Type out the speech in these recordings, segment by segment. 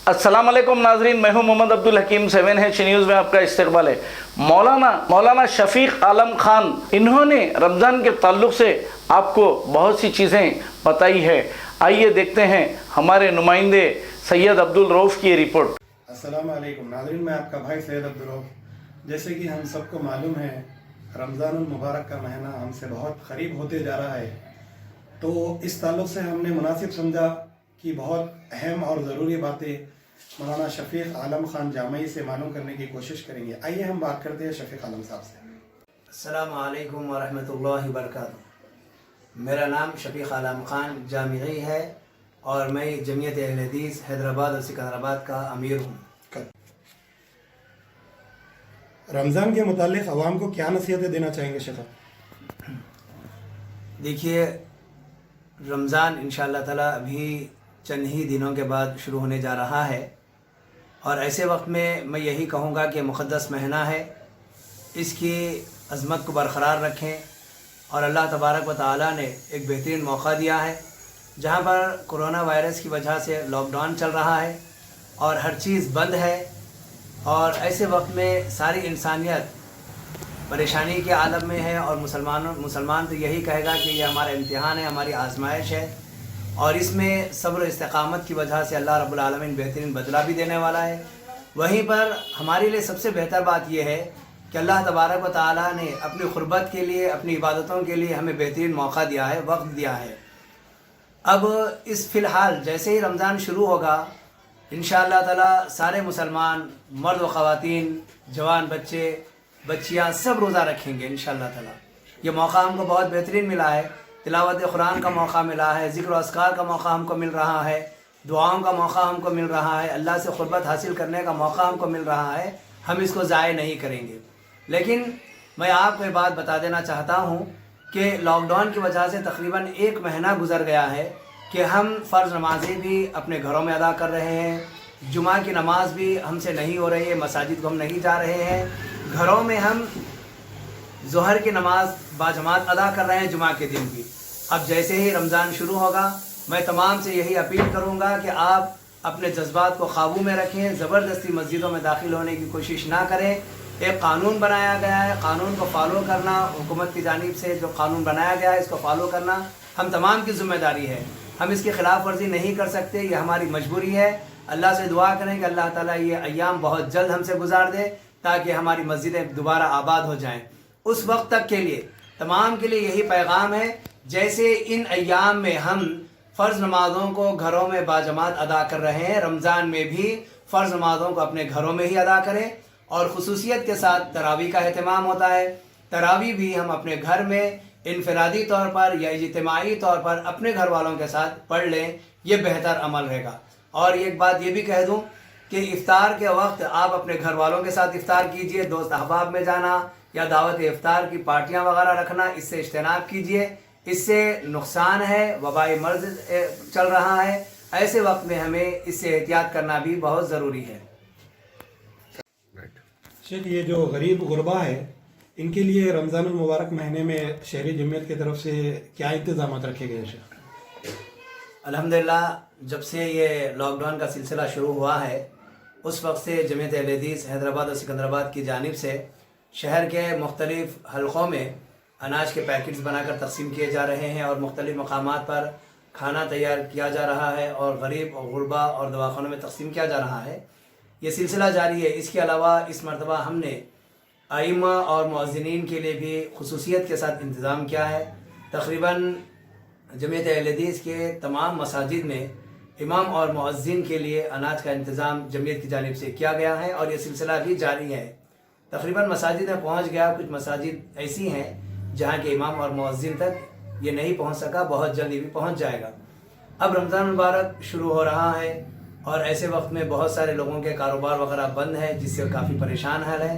अस्सलाम वालेकुम नाजरीन, मैं हूं मोहम्मद अब्दुल हकीम। 7H न्यूज़ में आपका इस्तकबाल है। मौलाना शफीक आलम खान, इन्होंने रमज़ान के ताल्लुक़ से आपको बहुत सी चीज़ें बताई है। आइए देखते हैं हमारे नुमाइंदे सैयद अब्दुल रऊफ़ की रिपोर्ट। अस्सलाम वालेकुम नाज़रीन, मैं आपका भाई सैयद अब्दुल रऊफ़। जैसे कि हम सबको मालूम है, रमज़ानुल मुबारक का महीना हमसे बहुत करीब होते जा रहा है, तो इस ताल्लुक़ से हमने मुनासिब समझा कि बहुत अहम और ज़रूरी बातें मौलाना शफीक आलम खान जामई से मालूम करने की कोशिश करेंगे। आइए हम बात करते हैं शफीक आलम साहब से। अस्सलामु अलैकुम व रहमतुल्लाहि व बरकातुहू। मेरा नाम शफीक आलम खान जामई है और मैं जमीयत अहले हदीस हैदराबाद और सिकंदराबाद का अमीर हूँ। रमज़ान के मुतालिक अवाम को क्या नसीहतें देना चाहेंगे शेख? देखिए, रमज़ान इंशाअल्लाह ताला अभी चंद ही दिनों के बाद शुरू होने जा रहा है और ऐसे वक्त में मैं यही कहूँगा कि मुक़द्दस महीना है, इसकी अज़मत को बरक़रार रखें। और अल्लाह तबारक व तआला ने एक बेहतरीन मौका दिया है जहाँ पर कोरोना वायरस की वजह से लॉकडाउन चल रहा है और हर चीज़ बंद है, और ऐसे वक्त में सारी इंसानियत परेशानी के आलम में है। और मुसलमान तो यही कहेगा कि ये हमारा इम्तिहान है, हमारी आजमाइश है, और इसमें सब्र इस्तिक़ामत की वजह से अल्लाह रब्बुल आलमीन बेहतरीन बदला भी देने वाला है। वहीं पर हमारे लिए सबसे बेहतर बात यह है कि अल्लाह तबारक व तआला ने अपनी क़ुर्बत के लिए, अपनी इबादतों के लिए हमें बेहतरीन मौका दिया है, वक्त दिया है। अब इस फ़िलहाल जैसे ही रमज़ान शुरू होगा, इंशाअल्लाह ताला सारे मुसलमान मर्द व ख़वातीन, जवान बच्चे बच्चियाँ सब रोज़ा रखेंगे इंशाअल्लाह ताला। ये मौका हमको बहुत बेहतरीन मिला है, तिलावत कुरान का मौका मिला है, ज़िक्र अस्कार का मौका हमको मिल रहा है, दुआओं का मौका हमको मिल रहा है, अल्लाह से क़ुर्बत हासिल करने का मौका हमको मिल रहा है। हम इसको ज़ाय नहीं करेंगे। लेकिन मैं आपको एक बात बता देना चाहता हूँ कि लॉकडाउन की वजह से तकरीबन 1 महीना गुजर गया है कि हम फ़र्ज़ नमाज़ें भी अपने घरों में अदा कर रहे हैं, जुमा की नमाज़ भी हमसे नहीं हो रही है, मसाजिद को हम नहीं जा रहे हैं, घरों में हम ज़ोहर की नमाज़ बाजमात अदा कर रहे हैं, जुमा के दिन भी। अब जैसे ही रमज़ान शुरू होगा, मैं तमाम से यही अपील करूँगा कि आप अपने जज्बात को काबू में रखें, ज़बरदस्ती मस्जिदों में दाखिल होने की कोशिश ना करें। एक कानून बनाया गया है, कानून को फॉलो करना, हुकूमत की जानिब से जो कानून बनाया गया है इसको फॉलो करना हम तमाम की ज़िम्मेदारी है। हम इसकी ख़िलाफ़ वर्जी नहीं कर सकते, ये हमारी मजबूरी है। अल्लाह से दुआ करें कि अल्लाह ताला ये अय्याम बहुत जल्द हमसे गुजार दे ताकि हमारी मस्जिदें दोबारा आबाद हो जाएँ। उस वक्त तक के लिए तमाम के लिए यही पैगाम है, जैसे इन अय्याम में हम फ़र्ज़ नमाज़ों को घरों में बाजमात अदा कर रहे हैं, रमज़ान में भी फ़र्ज़ नमाज़ों को अपने घरों में ही अदा करें। और ख़ुसूसियत के साथ तरावी का अहतमाम होता है, तरावी भी हम अपने घर में इनफरादी तौर पर या इज्तिमाई तौर पर अपने घर वालों के साथ पढ़ लें, ये बेहतर अमल रहेगा। और एक बात ये भी कह दूँ कि इफ़्तार के वक्त आप अपने घर वालों के साथ इफ़्तार कीजिए, दोस्त अहबाब में जाना या दावत इफ़्तार की पार्टियाँ वगैरह रखना, इससे इज्तनाब कीजिए, इससे नुकसान है, वबाई मर्ज़ चल रहा है। ऐसे वक्त में हमें इससे एहतियात करना भी बहुत ज़रूरी है। शेख, ये जो गरीब गुरबा है, इनके लिए रमज़ानुल मुबारक महीने में शहरी जमीयत की तरफ से क्या इंतज़ाम रखे गए शेख? अल्हम्दुलिल्लाह, जब से ये लॉकडाउन का सिलसिला शुरू हुआ है उस वक्त से जमीयत अहले हदीस हैदराबाद और सिकंदराबाद की जानिब से शहर के मुख्तलिफ़ हलक़ों में अनाज के पैकेट्स बनाकर तकसीम किए जा रहे हैं और मुख्तलिफ़ मकामात पर खाना तैयार किया जा रहा है और गरीब और गुरबा और दवाखानों में तकसीम किया जा रहा है। ये सिलसिला जारी है। इसके अलावा इस मरतबा हमने आइम्मा और मुअज़्ज़िनीन के लिए भी खुसूसियत के साथ इंतज़ाम किया है। तकरीबन जमीयत अहले हदीस के तमाम मसाजिद में इमाम और मुअज़्ज़िन के लिए अनाज का इंतज़ाम जमीयत की जानिब से किया गया है और ये सिलसिला भी जारी है। तकरीबन मसाजिद में पहुँच गया। कुछ मसाजिद ऐसी हैं जहाँ के इमाम और मुअज़्ज़िन तक ये नहीं पहुँच सका, बहुत जल्दी भी पहुँच जाएगा। अब रमज़ान मुबारक शुरू हो रहा है और ऐसे वक्त में बहुत सारे लोगों के कारोबार वगैरह बंद है, जिससे काफ़ी परेशान हाल है।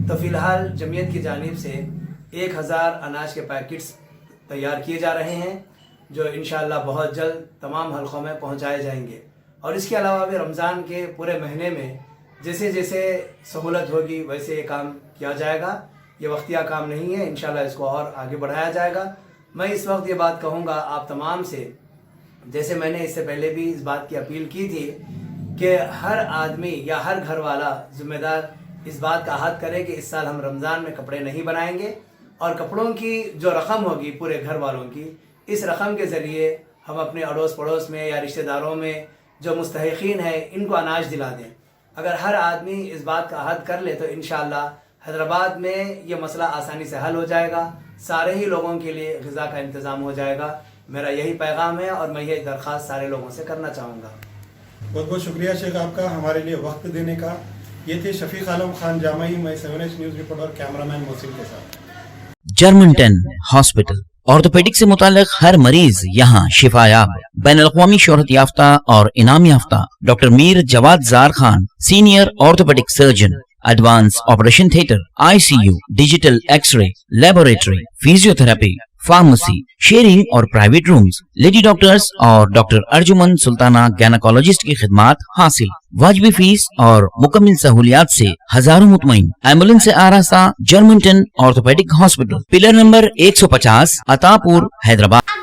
तो फ़िलहाल जमीयत की जानिब से 1000 अनाज के पैकेट्स तैयार किए जा रहे हैं, जो इंशाअल्लाह बहुत जल्द तमाम हलक़ों में पहुंचाए जाएंगे। और इसके अलावा भी रमज़ान के पूरे महीने में जैसे जैसे सहूलत होगी वैसे ये काम किया जाएगा। ये वक्तिया काम नहीं है, इंशाअल्लाह इसको और आगे बढ़ाया जाएगा। मैं इस वक्त ये बात कहूँगा आप तमाम से, जैसे मैंने इससे पहले भी इस बात की अपील की थी کہ ہر آدمی یا ہر گھر والا ذمہ دار اس بات کا عہد کرے کہ اس سال ہم رمضان میں کپڑے نہیں بنائیں گے، اور کپڑوں کی جو رقم ہوگی پورے گھر والوں کی، اس رقم کے ذریعے ہم اپنے اڑوس پڑوس میں یا رشتہ داروں میں جو مستحقین ہیں ان کو اناج دلا دیں۔ اگر ہر آدمی اس بات کا عہد کر لے تو انشاءاللہ حیدرآباد میں یہ مسئلہ آسانی سے حل ہو جائے گا، سارے ہی لوگوں کے لیے غذا کا انتظام ہو جائے گا۔ میرا یہی پیغام ہے اور میں یہ درخواست سارے لوگوں سے کرنا چاہوں گا۔ بہت بہت شکریہ شیخ آپ کا ہمارے لیے وقت دینے کا۔ یہ تھے شفیق عالم خان جامعی، میں 7H نیوز رپورٹر کیمرہ مین محسن کے ساتھ۔ جرمنٹن ہاسپٹل آرتھوپیڈک سے متعلق ہر مریض یہاں شفا یاب۔ بین الاقوامی شہرت یافتہ اور انعام یافتہ ڈاکٹر میر جواد زار Khan, senior orthopaedic surgeon, advance operation theatre, ICU، digital X ray, laboratory, physio therapy, pharmacy, sharing اور پرائیویٹ رومز، لیڈی ڈاکٹرز اور ڈاکٹر ارجمن سلطانہ گینیکولوجسٹ کی خدمات حاصل۔ واجبی فیس اور مکمل سہولیات سے ہزاروں مطمئن، ایمبولینس سے آراستہ جرمنٹن آرتھوپیڈک ہاسپٹل، پلر نمبر 150، عطا پور، حیدرآباد۔